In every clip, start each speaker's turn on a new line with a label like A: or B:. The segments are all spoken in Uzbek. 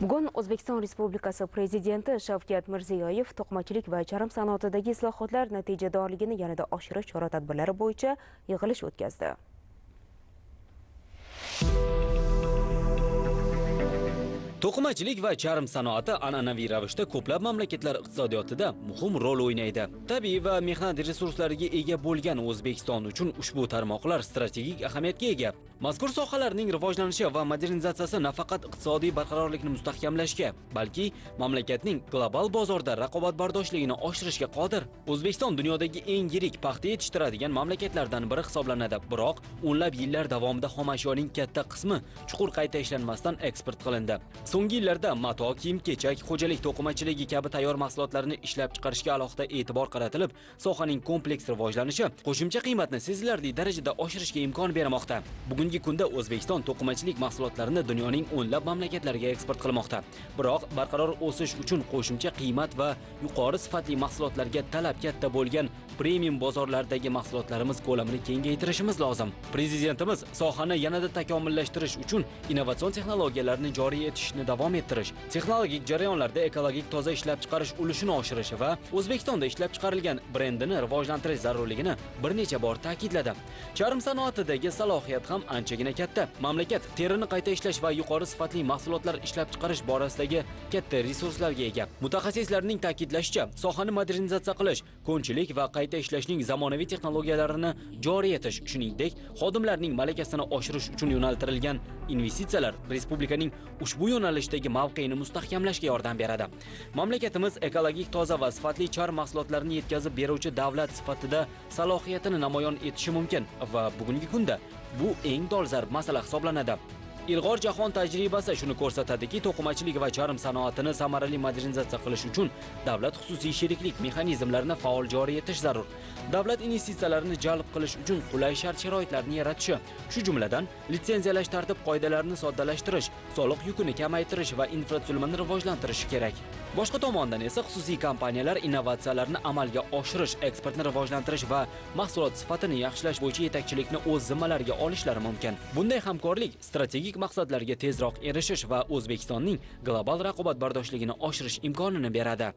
A: Bugun O'zbekiston Respublikasi Prezidenti Shavkat Mirziyoyev to'qimachilik va charm sanoatidagi islohotlar natijadorligini yanada oshirish chora-tadbirlari bo'yicha yig'ilish o'tkazdi.
B: To'qimachilik va charm sanoati an'anaviy ravishda ko'plab mamlakatlar iqtisodiyotida muhim rol o'ynaydi. Tabiiy va mehnat resurslariga ega bo'lgan O'zbekiston uchun ushbu tarmoqlar strategik ahamiyatga ega. Mazkur sohalarning rivojlanishi va modernizatsiyasi nafaqat iqtisodiy barqarorlikni mustahkamlashga, balki mamlakatning global bozorda raqobatbardoshligini oshirishga qodir. O'zbekiston dunyodagi eng yirik paxta yetishtiradigan mamlakatlardan biri hisoblanadi, biroq o'nlab yillar davomida xomashyoning katta qismi chuqur qayta ishlanmasdan eksport qilindi. So'nggi yillarda mato, kiyim-kechak, xo'jalik to'qimachiligi kabi tayyor mahsulotlarni ishlab chiqarishga alohida e'tibor qaratilib, sohaning kompleks rivojlanishi qo'shimcha qiymatni sezilarli darajada oshirishga imkon bermoqda. Bugungi kunda O'zbekiston to'qimachilik mahsulotlarini dunyoning o'nlab mamlakatlariga eksport qilmoqda. Biroq barqaror o'sish uchun qo'shimcha qiymat va yuqori sifatli mahsulotlarga talab katta bo'lgan premium bozorlardagi mahsulotlarimiz ko'lamini kengaytirishimiz lozim. Prezidentimiz sohani yanada takomillashtirish uchun innovatsion texnologiyalarni joriy etishni davom ettirish, texnologik jarayonlarda ekologik toza ishlab chiqarish ulushini oshirish va O'zbekistonda ishlab chiqarilgan brendini rivojlantirish zarurligini bir necha bor ta'kidladi. Charm sanoatidagi salohiyat ham anchagina katta. Mamlakat terini qayta ishlash va yuqori sifatli mahsulotlar ishlab chiqarish borasidagi katta resurslarga ega. Mutaxassislarning ta'kidlashicha, sohani modernizatsiya qilish, ko'nchilik va qayta ishlashning zamonaviy texnologiyalarini joriy etish, shuningdek, xodimlarning malakasini oshirish uchun yo'naltirilgan investitsiyalar respublikaning ushbu yo'nalishdagi mavqeini mustahkamlashga yordam beradi. Mamlakatimiz ekologik toza va sifatli charm mahsulotlarini yetkazib beruvchi davlat sifatida salohiyatini namoyon etishi mumkin va bugungi kunda bu eng dolzarb masala hisoblanadi. Ilg'or jahon tajribasi shuni ko'rsatadiki, to'qimachilik va charm sanoatini samarali modernizatsiya qilish uchun davlat xususiy sheriklik mexanizmlarini faol joriy etish zarur. Davlat investitsiyalarini jalb qilish uchun qulay shart-sharoitlarni yaratishi, shu jumladan litsenziyalash tartib-qoidalarini soddalashtirish, soliq yukini kamaytirish va infratuzilmani rivojlantirish kerak. Boshqa tomondan esa xususiy kompaniyalar innovatsiyalarni amalga oshirish, eksportni rivojlantirish va mahsulot sifatini yaxshilash bo'yicha yetakchilikni o'z zimmalariga olishlari mumkin. Bunday hamkorlik strategik maqsadlarga tezroq erishish va O'zbekistonning global raqobatbardoshligini oshirish imkonini beradi.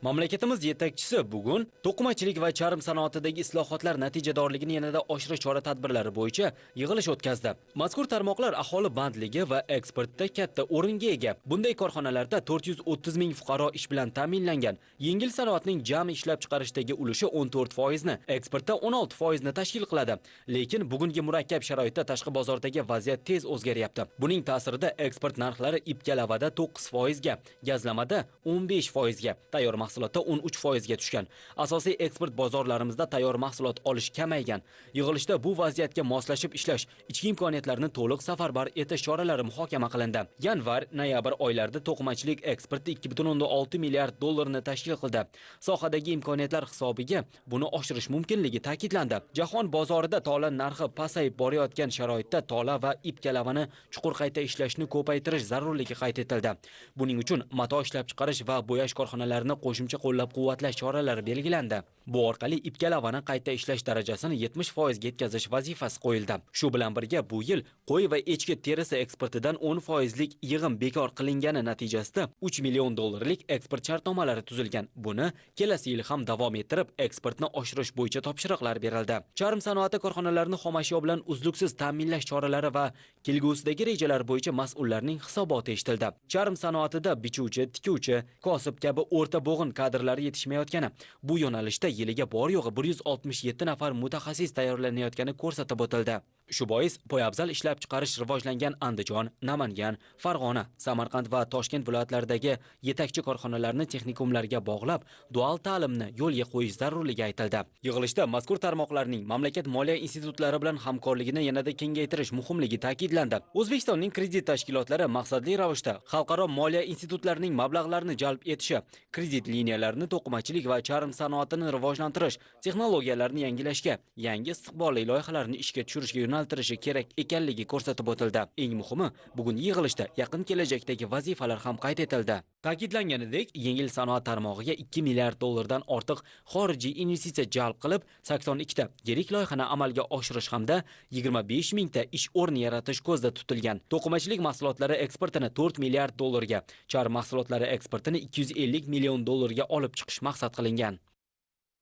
B: Mamlakatimiz yetakchisi bugun to'qimachilik va charm sanoatidagi islohotlar natijadorligini yanada oshirish chora-tadbirlari bo'yicha yig'ilish o'tkazdi. Mazkur tarmoqlar aholi bandligi va eksportda katta o'ringa ega. Bunday korxonalarda 430 ming fuqaro ish bilan ta'minlangan. Yengil sanoatning jami ishlab chiqarishdagi ulushi 14%, ni eksportda 16% ni tashkil qiladi. Lekin bugungi murakkab sharoitda tashqi bozordagi vaziyat tez o'zgaryapti. Buning ta'sirida eksport narxlari ipkalavada 9% ga, gazlamada 15% ga, tayyor mahsulotda 13% ga tushgan. Asosiy eksport bozorlarimizda tayyor mahsulot olish kamaygan. Yig'ilishda bu vaziyatga moslashib ishlash, ichki imkoniyatlarni to'liq safarbar etish choralari muhokama qilindi. Yanvar-noyabr oylarida to'qimachilik eksporti 2,6 milliard dollarni tashkil qildi. Sohadagi imkoniyatlar hisobiga buni oshirish mumkinligi ta'kidlandi. Jahon bozorida tola narxi pasayib borayotgan sharoitda tola va ipkalavani chuqur qayta ishlashni ko'paytirish zarurligi qayd etildi. Buning uchun mato ishlab chiqarish va bo'yash korxonalarini qo'shimcha qo'llab-quvvatlash choralari belgilandi. Bu orqali ipkalavani qayta ishlash darajasini 70% ga yetkazish vazifasi qo'yildi. Shu bilan birga bu yil qo'y va echki terisi eksportidan 10% lik yig'im bekor qilingani natijasida 3 million dollarlik eksport shartnomalari tuzilgan. Buni kelasi yil ham davom ettirib, eksportni oshirish bo'yicha topshiriqlar berildi. Charm sanoati korxonalarini xomashyo bilan uzluksiz ta'minlash choralari va kelgusidagi rejalar bo'yicha mas'ullarning hisoboti eshitildi. Charm sanoatida bichuvchi, tikuvchi, kosib kabi o'rta bo'g'in kadrlari yetishmayotgani, bu yo'nalishda yiliga bor yo'g'i 167 nafar mutaxassis tayyorlanayotgani ko'rsatib o'tildi. Shu bois poyabzal ishlab chiqarish rivojlangan Andijon, Namangan, Farg'ona, Samarqand va Toshkent viloyatlaridagi yetakchi korxonalarni texnikumlarga bog'lab, dual ta'limni yo'lga qo'yish zarurligi aytildi. Yig'ilishda mazkur tarmoqlarning mamlakat moliya institutlari bilan hamkorligini yanada kengaytirish muhimligi ta'kidlandi. O'zbekistonning kredit tashkilotlari maqsadli ravishda xalqaro moliya institutlarining mablag'larini jalb etishi, kredit liniyalarini to'qimachilik va charm sanoatini rivojlantirish, texnologiyalarni yangilashga, yangi istiqbolli loyihalarni ishga tushirishga yo'naltirildi. yo'naltirishi kerak ekanligi ko'rsatib o'tildi. Eng muhimi, bugun yig'ilishda yaqin kelajakdagi vazifalar ham qayd etildi. Ta'kidlanganidek, yengil sanoat tarmog'iga 2 milliard dollardan ortiq xorijiy investitsiya jalb qilib, 82 ta yirik loyihani amalga oshirish hamda 25 mingta ish o'rni yaratish ko'zda tutilgan. To'qimachilik mahsulotlari eksportini 4 milliard dollarga, charm mahsulotlari eksportini 250 million dollarga olib chiqish maqsad qilingan.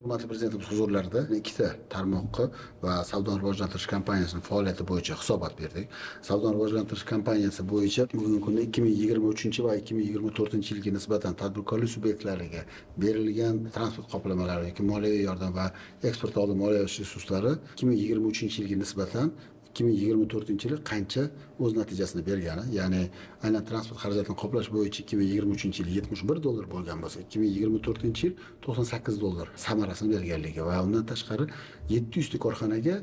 C: Hurmatli Prezidentimiz huzurlarida ikkita tarmoqqa va savdoni rivojlantirish kompaniyasining faoliyati bo'yicha hisobot berdik. Savdoni rivojlantirish kompaniyasi bo'yicha bugungi kunda 2023 va 2024 yilga nisbatan tadbirkorlik subyektlariga berilgan transport qoplamalari yoki moliyaviy yordam va eksport oldi moliyaviy resurslari 2023 yilga nisbatan 2024 yili qancha o'z natijasini bergani, ya'ni aynan transport xarajatini qoplash bo'yicha 2023 yil 71 dollar bo'lgan bo'lsa, 2024 yil 98 dollar samarasini berganligi va undan tashqari 700 ta korxonaga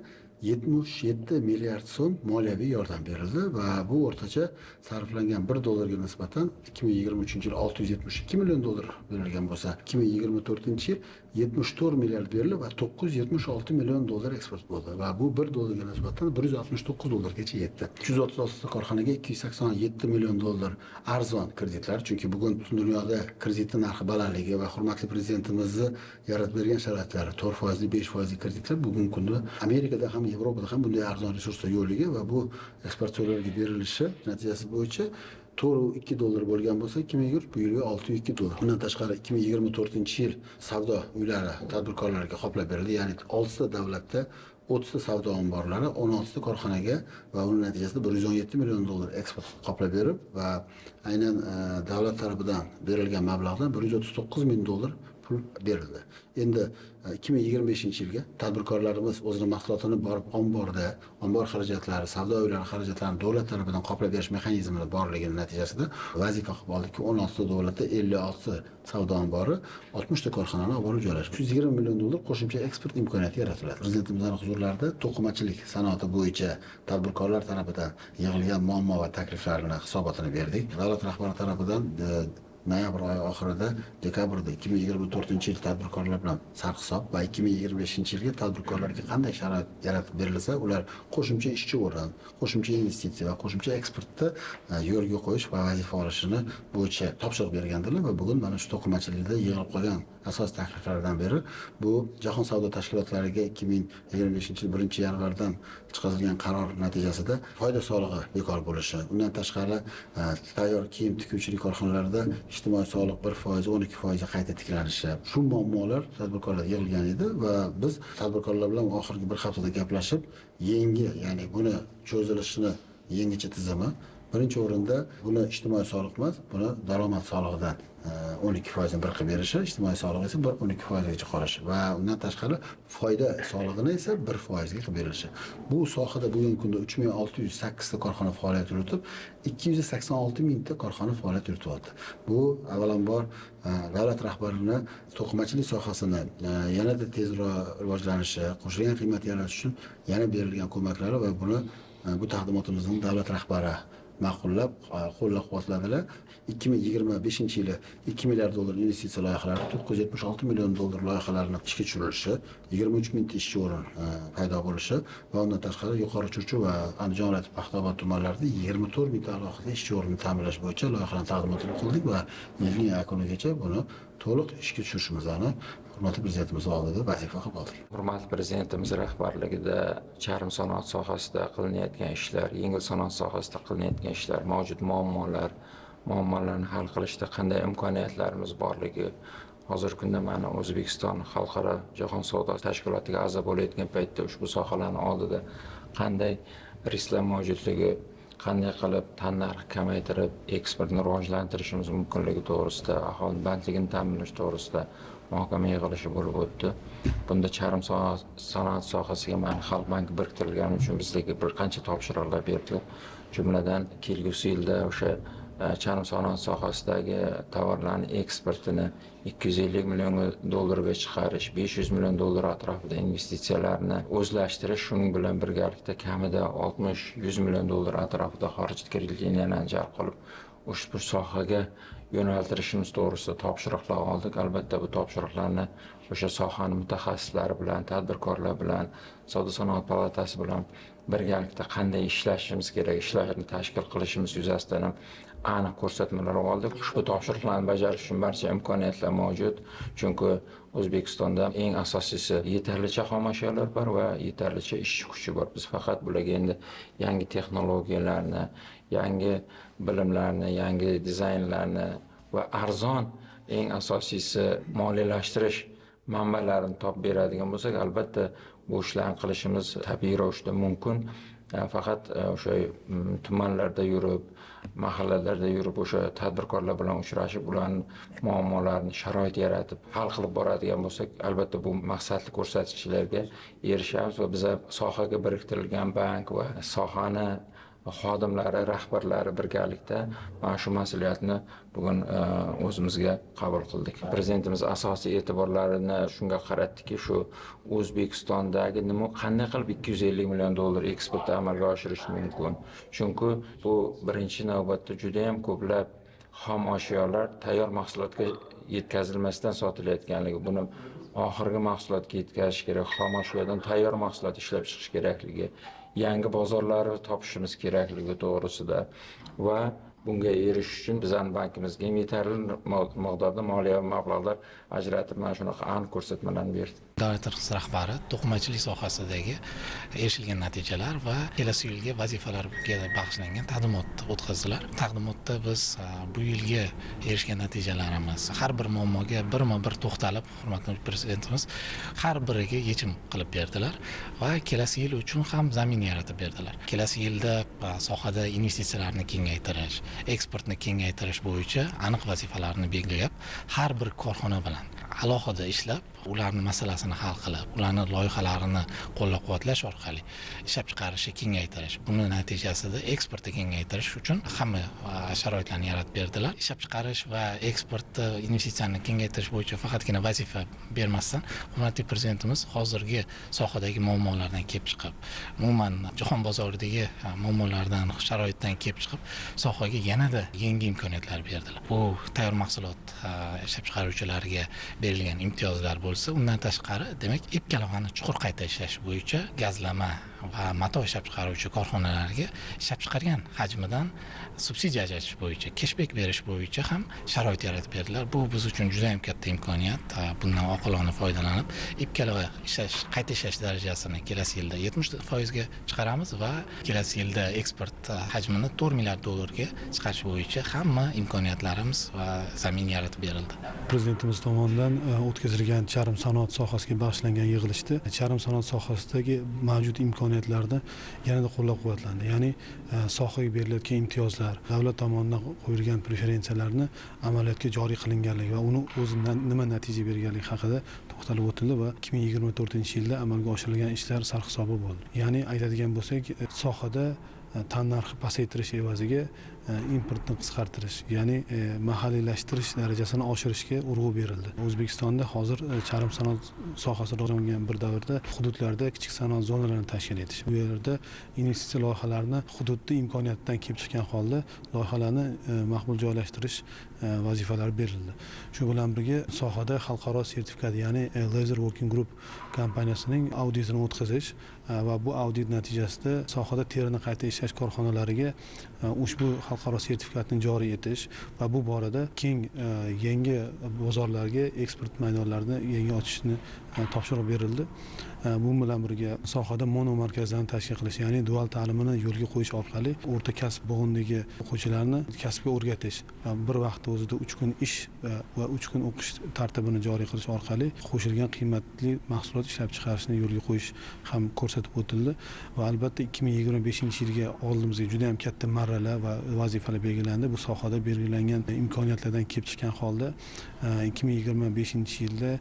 C: 77 milliard so'm moliyaviy yordam berildi va bu o'rtacha sarflangan 1 dollarga nisbatan 2023 yil 672 million dollar berilgan bo'lsa, 2024 yil 74 milliard berilib va 976 million dollar eksport bo'ldi va bu 1 dollarga nisbatan 169 dollargacha yetdi. 336 ta korxonaga 287 million dollar arzon kreditlar, chunki bugun butun dunyoda kredit narxi balandligi va hurmatli prezidentimizni yaratib bergan sharoitlari 4%, 5% kreditlar bugungi kunda Amerikada ham Yevropada ham bunday arzon resurslar yo'qligi va bu eksportyorlarga berilishi natijasi bo'yicha 4,2 dollar bo'lgan bo'lsa, 2020 bu yilga 6,2 dollar. Bundan tashqari 2024 yil savdo uylari tadbirkorlarga qoplab berildi, ya'ni 6 ta davlatda 30 ta savdo omborlari 16 ta korxonaga va uning natijasida 117 million dollar eksport qoplab berib va aynan davlat tarafidan berilgan mablag'dan 139 ming dollar pul berildi. Endi 2025 yilga tadbirkorlarimiz o'zining mahsulotini borib ombor xarajatlari, savdo uylari xarajatlarini davlat tarafidan qoplab berish mexanizmi borligi natijasida vazifa qilib oldiki, 16 ta davlatda 56 savdo ombori 60 ta korxonani olib borib joylashdi. 120 million dollar qo'shimcha eksport imkoniyati yaratiladi. Prezidentimizning huzurlarida to'qimachilik sanoati bo'yicha tadbirkorlar tarafidan yig'ilgan muammo va takliflarni hisobotini berdik. Davlat rahbari tarafidan noyabr oyi oxirida dekabrda 2024 yil tadbirkorlar bilan sarhisob va 2025 yilga tadbirkorlarga qanday sharoit yaratib berilsa, ular qo'shimcha ishchi o'rin, qo'shimcha investitsiya va qo'shimcha eksportda yo'lga qo'yish va vazifa olishini bo'yicha topshiriq bergandilar va bugun mana shu to'qimachilikda yig'ilib qolgan asosiy takliflardan biri bu Jahon savdo tashkilotlariga 2025 yil 1-yanvardan chiqarilgan qaror natijasida foyda solig'i bekor bo'lishi, undan tashqari tayyor kiyim tikuvchilik korxonalarida ijtimoiy soliq 1%, 12% qayta tiklanishi. Shu muammolar tadbirkorlar yig'ilgan edi va biz tadbirkorlar bilan oxirgi bir haftada gaplashib, ya'ni buni cho'zilishini yangicha tizimi, birinchi o'rinda buni ijtimoiy soliq emas, buni daromad solig'idan 12% bir qilib berishi, ijtimoiy soliq esa 12% gacha qolishi va undan tashqari foyda solig'ini esa 1% ga qilib berilishi. Bu sohada bugungi kunda 3608 ta korxona faoliyat yuritib, 286 mingta korxona faoliyat yurityapti. Bu avvalambor davlat rahbarining to'qimachilik sohasini yanada tezroq rivojlanishi, qo'shilgan qiymat yaratish uchun yana berilgan ko'maklari va buni bu taqdimotimizning davlat rahbari ma'qullab, qo'llab-quvvatladilar. 2025 yili 2 milliard dollar investitsiya loyihalari, 976 million dollar loyihalarni ishga tushirilishi, 23 mingta ishchi o'rin paydo bo'lishi va undan tashqari Yuqori Chirchiq va Andijon viloyati Paxtaobod tumanlarida 24 mingta alohida ishchi o'rnini ta'minlash bo'yicha loyihalarni taqdimotini qildik va yilning yakunigacha buni to'liq ishga tushirishimizni hurmatli prezidentimiz oldida vazifa qilib oldik.
D: Hurmatli prezidentimiz rahbarligida charm sanoat sohasida qilinayotgan ishlar, yengil sanoat sohasida qilinayotgan ishlar, mavjud muammolarni hal qilishda qanday imkoniyatlarimiz borligi, hozirgi kunda mana O'zbekiston xalqaro jahon savdo tashkilotiga a'zo bo'layotgan paytda ushbu sohalarning oldida qanday risklar mavjudligi, qanday qilib tannarx kamaytirib eksportni rivojlantirishimiz mumkinligi to'g'risida, aholi bandligini ta'minlash to'g'risida muhokama yig'ilishi bo'lib o'tdi. Bunda charm sanoat sohasiga mana Xalq banki biriktirilgani uchun bizga bir qancha topshiriqlar berdi. Jumladan kelgusi yilda o'sha charm sanoat sohasidagi tovarlarning eksportini 250 million dollarga chiqarish, 500 million dollar atrofida investitsiyalarni o'zlashtirish, shuning bilan birgalikda kamida 60-100 million dollar atrofida xorij kreditlarini jalb qilib, ushbu sohaga yo'naltirishimiz to'g'risida topshiriqlar oldik. Albatta bu topshiriqlarni o'sha sohani mutaxassislari bilan, tadbirkorlar bilan, Savdo-sanoat palatasi bilan birgalikda qanday ishlashimiz kerak, ishlarni tashkil qilishimiz yuzasidan ham aniq ko'rsatmalar oldik. Ushbu topshiriqlarni bajarish uchun barcha imkoniyatlar mavjud. Chunki O'zbekistonda eng asosiysi yetarlicha xom ashyolar bor va yetarlicha ishchi kuchi bor. Biz faqat bularga endi yangi texnologiyalarni, yangi bilimlarni, yangi dizaynlarni va arzon, eng asosiysi moliyalashtirish manbalarini topib beradigan bo'lsak, albatta bu ishlarni qilishimiz tabiiy ravishda mumkin. Faqat o'sha tumanlarda yurib, mahallalarda yurib, o'sha tadbirkorlar bilan uchrashib, ularning muammolarini sharoit yaratib, hal qilib boradigan bo'lsak, albatta bu maqsadli ko'rsatkichlarga erishamiz va biz sohaga biriktirilgan bank va sohani xodimlari, rahbarlari birgalikda mana shu mas'uliyatni bugun o'zimizga qabul qildik. Prezidentimiz asosiy e'tiborlarini shunga qaratdiki, shu O'zbekistondagi qanday qilib 250 million dollar eksportni amalga oshirish mumkin. Chunki bu birinchi navbatda juda ham ko'plab xom ashyolar tayyor mahsulotga yetkazilmasdan sotilayotganligi, buni oxirgi mahsulotga yetkazish kerak, xom ashyodan tayyor mahsulot ishlab chiqish kerakligi, yangi bozorlarni topishimiz kerakligi to'g'risida va bunga erishish uchun bizning bankimizga yetarli miqdorda moliyaviy mablag'lar ajratib, mana shunaqa aniq ko'rsatmalarni berdi.
E: Davlat rahbari to'qimachilik sohasidagi erishilgan natijalar va kelasi yilga vazifalarga bag'ishlangan taqdimot o'tkazdilar. Taqdimotda biz bu yilga erishgan natijalarimiz, har bir muammoga birma-bir to'xtalib, hurmatli prezidentimiz har biriga yechim qilib berdilar va kelasi yil uchun ham zamin yaratib berdilar. Kelasi yilda sohada investitsiyalarni kengaytirish, eksportni kengaytirish bo'yicha aniq vazifalarni belgilab, har bir korxona bilan alohida ishlab, ularning masalasini hal qilib, ularning loyihalarini qo'llab-quvvatlash orqali ishlab chiqarishni kengaytirish, buni natijasida eksportni kengaytirish uchun hamma sharoitlarni yaratib berdilar. Ishlab chiqarish va eksportni, investitsiyani kengaytirish bo'yicha faqatgina vazifa bermasdan, hurmatli prezidentimiz hozirgi sohadagi muammolardan kelib chiqib, umuman jahon bozoridagi muammolardan, sharoitdan kelib chiqib, sohaga yanada yangi imkoniyatlar berdilar. Bu tayyor mahsulot ishlab chiqaruvchilarga berilgan imtiyozlar bo'lsa, undan tashqari, demak, ip-kalavani chuqur qayta ishlash bo'yicha gazlama va mato ishlab chiqaruvchi korxonalarga ishlab chiqargan hajmidan subsidiya ajratish bo'yicha, cashback berish bo'yicha ham sharoit yaratib berdilar. Bu biz uchun juda ham katta imkoniyat. Bundan oqilona foydalanib, ip-kalava ishlash, qayta ishlash darajasini kelasi yilda 70% ga chiqaramiz va kelasi yilda eksport hajmini 4 milliard dollarga chiqarish bo'yicha hamma imkoniyatlarimiz va zamin yaratib berildi.
F: Prezidentimiz tomonidan o'tkazilgan charm sanoat sohasiga bag'ishlangan yig'ilishda charm sanoat sohasidagi mavjud imkoniyatlarni yanada qo'llab-quvvatlandi. Ya'ni sohaga berilayotgan imtiyozlar, davlat tomonidan qo'yilgan preferensiyalarni amaliyotga joriy qilinganligi va uni o'zidan nima natija berganligi haqida to'xtalib o'tildi va 2024-yilda amalga oshirilgan ishlar sarhisobi bo'ldi. Ya'ni aytadigan bo'lsak, sohada tannarxi pasaytirish evaziga importni qisqartirish, ya'ni mahalliylashtirish darajasini oshirishga urg'u berildi. O'zbekistonda hozir charm sanoat sohasi rivojlangan bir davrda hududlarda kichik sanoat zonalarini tashkil etish, bu yerda investitsiya loyihalarini hududda imkoniyatdan kelib chiqqan holda loyihalarni maqbul joylashtirish vazifalari berildi. Shu bilan birga sohada xalqaro sertifikat, ya'ni Laser Working Group kompaniyasining auditini o'tkazish va bu audit natijasida sohada terini qayta ishlash korxonalariga ushbu xalqaro sertifikatni joriy etish va bu borada keng yangi bozorlarga eksport maydonlarini yangi ochishni topshiriq berildi. Bu bilan birga sohada mono markazlarni tashkil qilish, ya'ni dual ta'limini yo'lga qo'yish orqali o'rta kasb bo'g'indagi o'quvchilarni kasbga o'rgatish, bir vaqtda o'zida 3 kun ish va 3 kun o'qish tartibini joriy qilish orqali qo'shilgan qiymatli mahsulot ishlab chiqarishni yo'lga qo'yish ham ko'rsatib o'tildi va albatta 2025-yilga oldimizga juda ham katta marralar va vazifalar belgilandi. Bu sohada belgilangan imkoniyatlardan kelib chiqqan holda 2025-yilda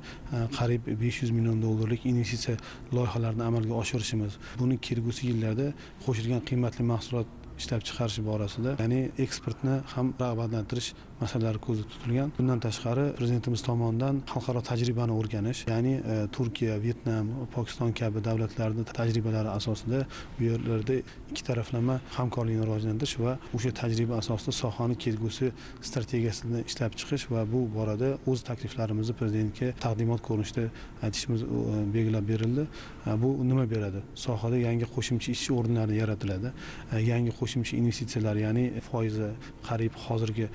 F: qariyb 500 million dollarlik investitsiya loyihalarini amalga oshirishimiz, buni kelgusi yillarda qo'shilgan qiymatli mahsulot ishlab chiqarish borasida, ya'ni eksportni ham rag'batlantirish masalalari ko'zda tutilgan. Bundan tashqari prezidentimiz tomonidan xalqaro tajribani o'rganish, ya'ni Turkiya, Vyetnam, Pokiston kabi davlatlarning tajribalari asosida bu yerlarda ikki taraflama hamkorlikni rivojlantirish va o'sha tajriba asosida sohani kelgusi strategiyasini ishlab chiqish va bu borada o'z takliflarimizni prezidentga taqdimot ko'rinishida aytishimiz belgilab berildi. Bu nima beradi? Sohada yangi qo'shimcha ish o'rinlari yaratiladi. Yangi qo'shimcha investitsiyalar, ya'ni foizi qariyb hozirgi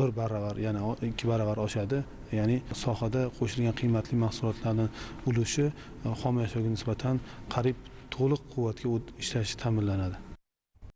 F: 1 baravar, ya'ni 2 baravar oshadi. Ya'ni sohada qo'shilgan qiymatli mahsulotlarning ulushi xom ashyoga nisbatan qariyb to'liq quvvatga ishlashi ta'minlanadi.